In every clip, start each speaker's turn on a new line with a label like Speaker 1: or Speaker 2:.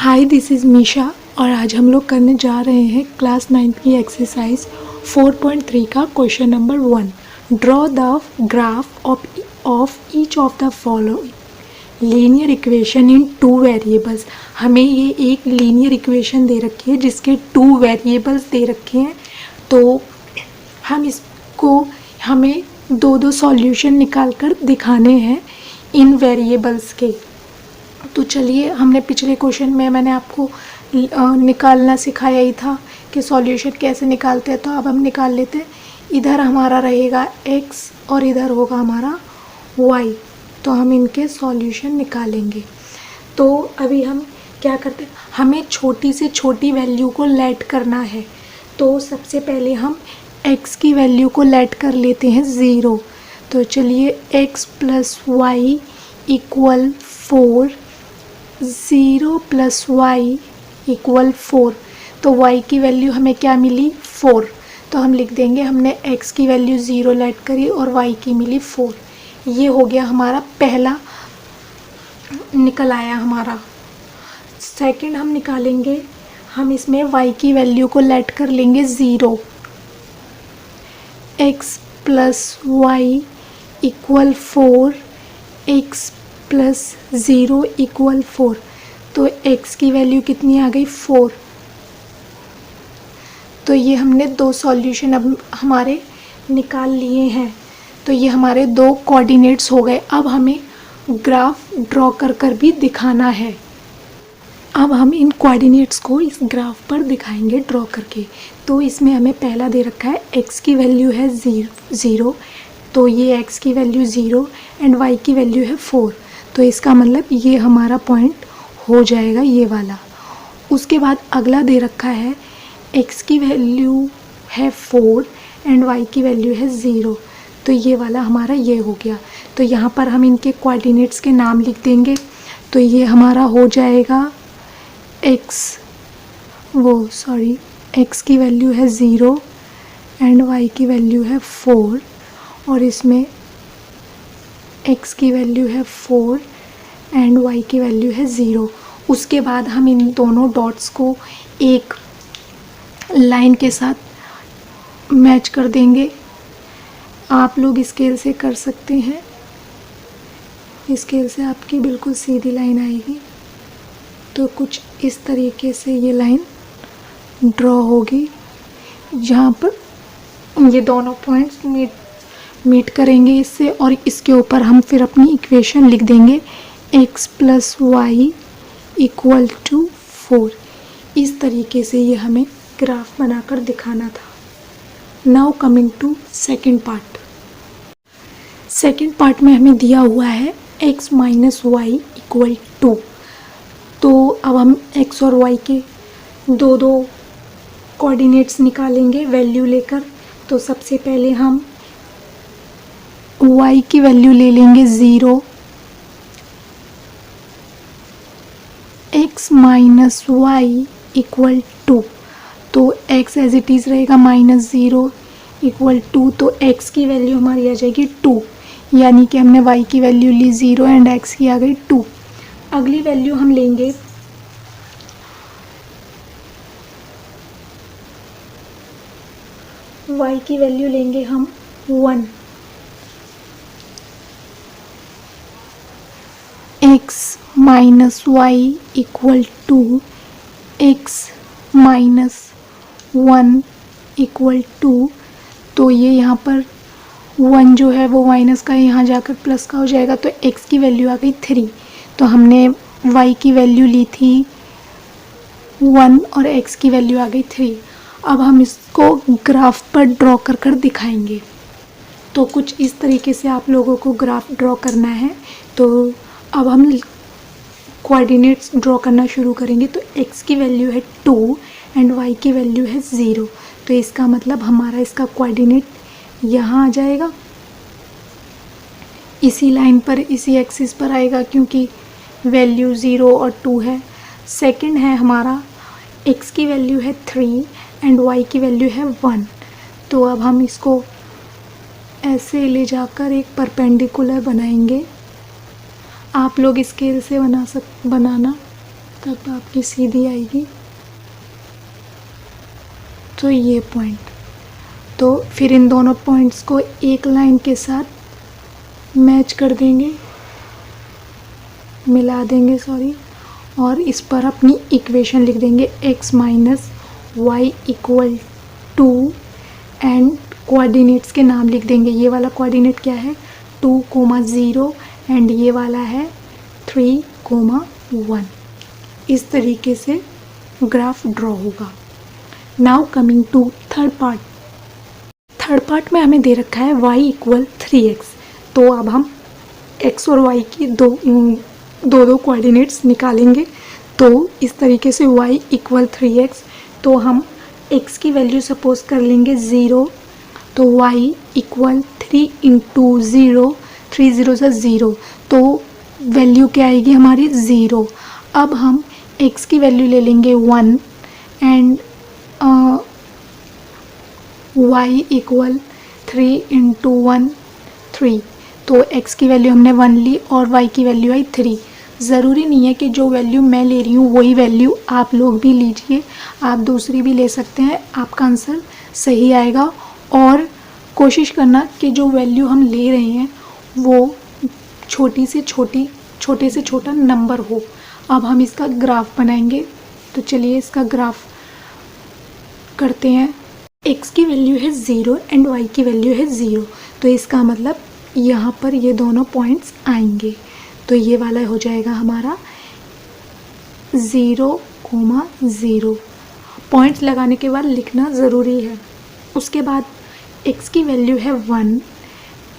Speaker 1: Hi this is Misha और आज हम लोग करने जा रहे हैं क्लास 9 की एक्सरसाइज 4.3 का question number 1। Draw the graph of each of the following linear equation in 2 variables. हमें ये एक लीनियर इक्वेशन दे रखी है जिसके 2 वेरिएबल्स दे रखे हैं, तो हमें दो सॉल्यूशन निकाल कर दिखाने हैं इन वेरिएबल्स के। तो चलिए, हमने पिछले क्वेश्चन में मैंने आपको निकालना सिखाया ही था कि सॉल्यूशन कैसे निकालते हैं, तो अब हम निकाल लेते हैं। इधर हमारा रहेगा x और इधर होगा हमारा y, तो हम इनके सॉल्यूशन निकालेंगे। तो अभी हम क्या करते हैं, हमें छोटी से छोटी वैल्यू को लेट करना है। तो सबसे पहले हम x की वैल्यू को लेट कर लेते हैं 0। तो चलिए x plus y equal 4, 0 plus y equal 4। तो y की वैल्यू हमें क्या मिली 4, तो हम लिख देंगे हमने x की वैल्यू 0 लेट करी और y की मिली 4। ये हो गया हमारा पहला, निकल आया हमारा। सेकंड हम निकालेंगे, हम इसमें y की वैल्यू को लेट कर लेंगे 0। x plus y equal 4, x plus 0 equal 4। तो x की वैल्यू कितनी आ गई 4। तो ये हमने दो सॉल्यूशन अब हमारे निकाल लिए हैं। तो ये हमारे दो कोऑर्डिनेट्स हो गए। अब हमें ग्राफ ड्रॉ कर कर भी दिखाना है। अब हम इन कोऑर्डिनेट्स को इस ग्राफ पर दिखाएंगे ड्रॉ करके। तो इसमें हमें पहला दे रखा है x की वैल्यू है 0, तो ये x की वैल्यू 0 एंड y की वैल्यू है 4। तो इसका मतलब ये हमारा पॉइंट हो जाएगा ये वाला। उसके बाद अगला दे रखा है x की वैल्यू है 4 एंड y की वैल्यू है 0, तो ये वाला हमारा ये हो गया। तो यहाँ पर हम इनके कोऑर्डिनेट्स के नाम लिख देंगे। तो ये हमारा हो जाएगा x की वैल्यू है 0 एंड y की वैल्यू है 4, और इसमें x की वैल्यू है 4 एंड y की वैल्यू है 0। उसके बाद हम इन दोनों डॉट्स को एक लाइन के साथ मैच कर देंगे। आप लोग स्केल से कर सकते हैं, स्केल से आपकी बिल्कुल सीधी लाइन आएगी। तो कुछ इस तरीके से ये लाइन ड्रॉ होगी, जहाँ पर ये दोनों पॉइंट्स मीट करेंगे इससे, और इसके ऊपर हम फिर अपनी इक्वेशन लिख देंगे x plus y equal to 4। इस तरीके से ये हमें ग्राफ बनाकर दिखाना था। Now coming to second part. Second part में हमें दिया हुआ है x माइनस वाई इक्वल 2। तो अब हम x और y के दो कोऑर्डिनेट्स निकालेंगे वैल्यू लेकर। तो सबसे पहले हम y की वैल्यू ले लेंगे 0, x माइनस वाई इक्वल 2। तो x एज इट इज़ रहेगा -0 इक्वल 2। तो x की वैल्यू हमारी आ जाएगी 2, यानी कि हमने y की वैल्यू ली 0 एंड x की आ गई 2। अगली वैल्यू हम लेंगे y की वैल्यू लेंगे हम 1। x minus y equal 2, x minus 1 equal 2। तो ये यहाँ पर 1 जो है वो माइनस का यहाँ जाकर प्लस का हो जाएगा। तो x की वैल्यू आ गई 3। तो हमने y की वैल्यू ली थी 1 और x की वैल्यू आ गई 3। अब हम इसको ग्राफ पर ड्रॉ कर कर दिखाएंगे। तो कुछ इस तरीके से आप लोगों को ग्राफ ड्रॉ करना है। तो अब हम कोऑर्डिनेट्स ड्रॉ करना शुरू करेंगे। तो x की वैल्यू है 2 एंड y की वैल्यू है 0। तो इसका मतलब हमारा इसका कोऑर्डिनेट यहाँ आ जाएगा, इसी लाइन पर, इसी एक्सिस पर आएगा, क्योंकि वैल्यू 0 और 2 है। सेकंड है हमारा x की वैल्यू है 3 एंड y की वैल्यू है 1। तो अब हम इसको ऐसे ले जाकर एक परपेंडिकुलर बनाएंगे। आप लोग स्केल से बनाना, तब आपकी सीधी आएगी। तो ये पॉइंट, तो फिर इन दोनों पॉइंट्स को एक लाइन के साथ मैच कर देंगे, मिला देंगे सॉरी, और इस पर अपनी इक्वेशन लिख देंगे x minus y equal to, and coordinates के नाम लिख देंगे। ये वाला कोऑर्डिनेट क्या है 2,0 एंड ये वाला है 3,1। इस तरीके से ग्राफ ड्रॉ होगा। Now coming to third part. Third part में हमें दे रखा है y इक्वल 3x। तो अब हम x और y की दो कोऑर्डिनेट्स निकालेंगे। तो इस तरीके से y इक्वल 3x, तो हम x की वैल्यू सपोज कर लेंगे 0, तो y इक्वल 3 इंटू 0, 3 0 से 0, तो वैल्यू क्या आएगी हमारी 0। अब हम x की वैल्यू ले लेंगे 1 एंड y इक्वल 3 इंटू 1 3, तो x की वैल्यू हमने 1 ली और y की वैल्यू आई 3। ज़रूरी नहीं है कि जो वैल्यू मैं ले रही हूँ वही वैल्यू आप लोग भी लीजिए, आप दूसरी भी ले सकते हैं, आपका आंसर सही आएगा। और कोशिश करना कि जो वैल्यू हम ले रहे हैं वो छोटी से छोटी, छोटे से छोटा नंबर हो। अब हम इसका ग्राफ बनाएंगे, तो चलिए इसका ग्राफ करते हैं। x की वैल्यू है 0 एंड y की वैल्यू है 0, तो इसका मतलब यहाँ पर ये दोनों पॉइंट्स आएंगे। तो ये वाला हो जाएगा हमारा 0,0। पॉइंट्स लगाने के बाद लिखना ज़रूरी है। उसके बाद x की वैल्यू है 1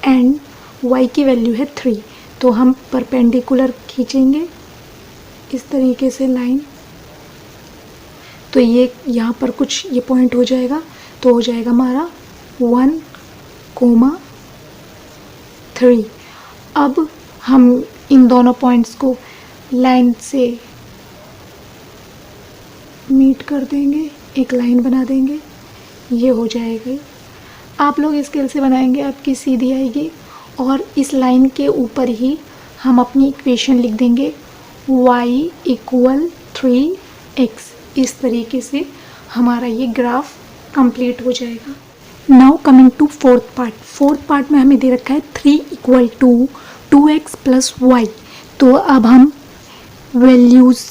Speaker 1: एंड y की वैल्यू है 3, तो हम परपेंडिकुलर खींचेंगे इस तरीके से लाइन। तो ये यहाँ पर कुछ ये पॉइंट हो जाएगा, तो हो जाएगा हमारा 1,3। अब हम इन दोनों पॉइंट्स को लाइन से मीट कर देंगे, एक लाइन बना देंगे, ये हो जाएगी। आप लोग स्केल से बनाएंगे, आपकी सीधी आएगी। और इस लाइन के ऊपर ही हम अपनी इक्वेशन लिख देंगे y इक्वल 3x। इस तरीके से हमारा ये ग्राफ कंप्लीट हो जाएगा। Now coming to fourth part. Fourth part में हमें दे रखा है 3 equal to 2x plus y। तो अब हम वैल्यूज़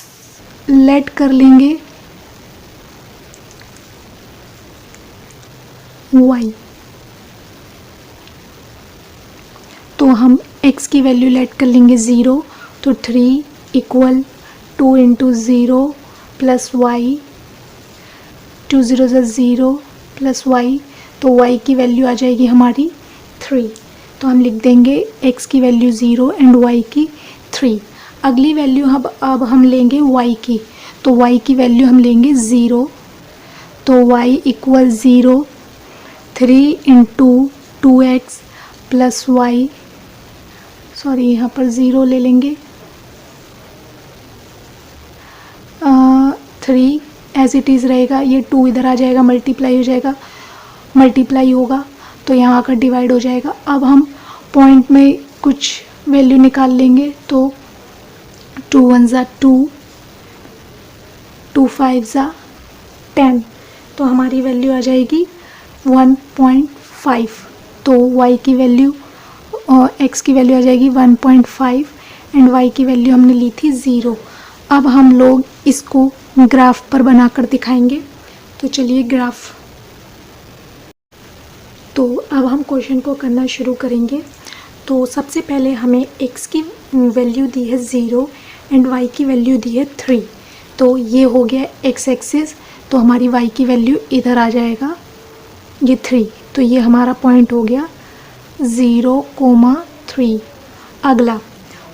Speaker 1: लेट कर लेंगे y, तो हम x की वैल्यू लेट कर लेंगे 0, तो 3 इक्वल 2 इंटू 0 प्लस वाई, 2 0 से 0 प्लस y, तो y की वैल्यू आ जाएगी हमारी 3। तो हम लिख देंगे x की वैल्यू 0 एंड y की 3। अगली वैल्यू अब हम लेंगे y की, तो y की वैल्यू हम लेंगे 0, तो y equal 0, 3 into 2x plus y, sorry यहाँ पर 0 ले लेंगे, 3 एज इट इज़ रहेगा, ये 2 इधर आ जाएगा, मल्टीप्लाई हो जाएगा, मल्टीप्लाई होगा तो यहाँ आकर डिवाइड हो जाएगा। अब हम पॉइंट में कुछ वैल्यू निकाल लेंगे, तो 2 1 ज़ा 2, 2 5 ज़ा 10, तो हमारी वैल्यू आ जाएगी 1.5। तो y की वैल्यू और x की वैल्यू आ जाएगी 1.5 एंड y की वैल्यू हमने ली थी 0। अब हम लोग इसको ग्राफ पर बनाकर दिखाएंगे, तो चलिए ग्राफ। तो अब हम क्वेश्चन को करना शुरू करेंगे। तो सबसे पहले हमें x की वैल्यू दी है 0 एंड y की वैल्यू दी है 3, तो ये हो गया x एक्सिस, तो हमारी y की वैल्यू इधर आ जाएगा, ये 3, तो ये हमारा पॉइंट हो गया 0,3। अगला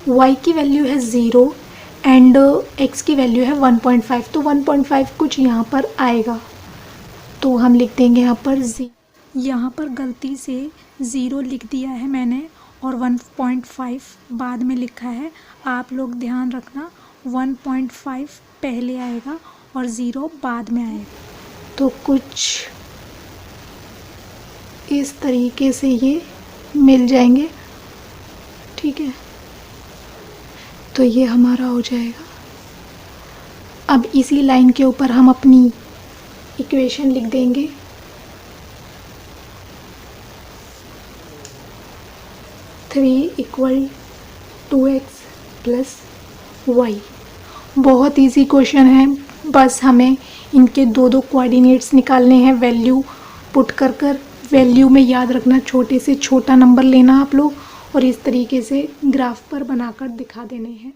Speaker 1: y की वैल्यू है 0 एंड x की वैल्यू है 1.5, तो 1.5 कुछ यहाँ पर आएगा, तो हम लिख देंगे यहाँ पर यहाँ पर गलती से 0 लिख दिया है मैंने और 1.5 बाद में लिखा है। आप लोग ध्यान रखना 1.5 पहले आएगा और 0 बाद में आएगा। तो कुछ इस तरीके से ये मिल जाएंगे, ठीक है। तो ये हमारा हो जाएगा अब इसी लाइन के ऊपर हम अपनी इक्वेशन लिख देंगे। Three equal 2x plus y. बहुत इजी क्वेश्चन है, बस हमें इनके दो दो कोऑर्डिनेट्स निकालने हैं, वैल्यू पुट कर वैल्यू में याद रखना छोटे से छोटा नंबर लेना आप लोग और इस तरीके से ग्राफ पर बनाकर दिखा देने हैं।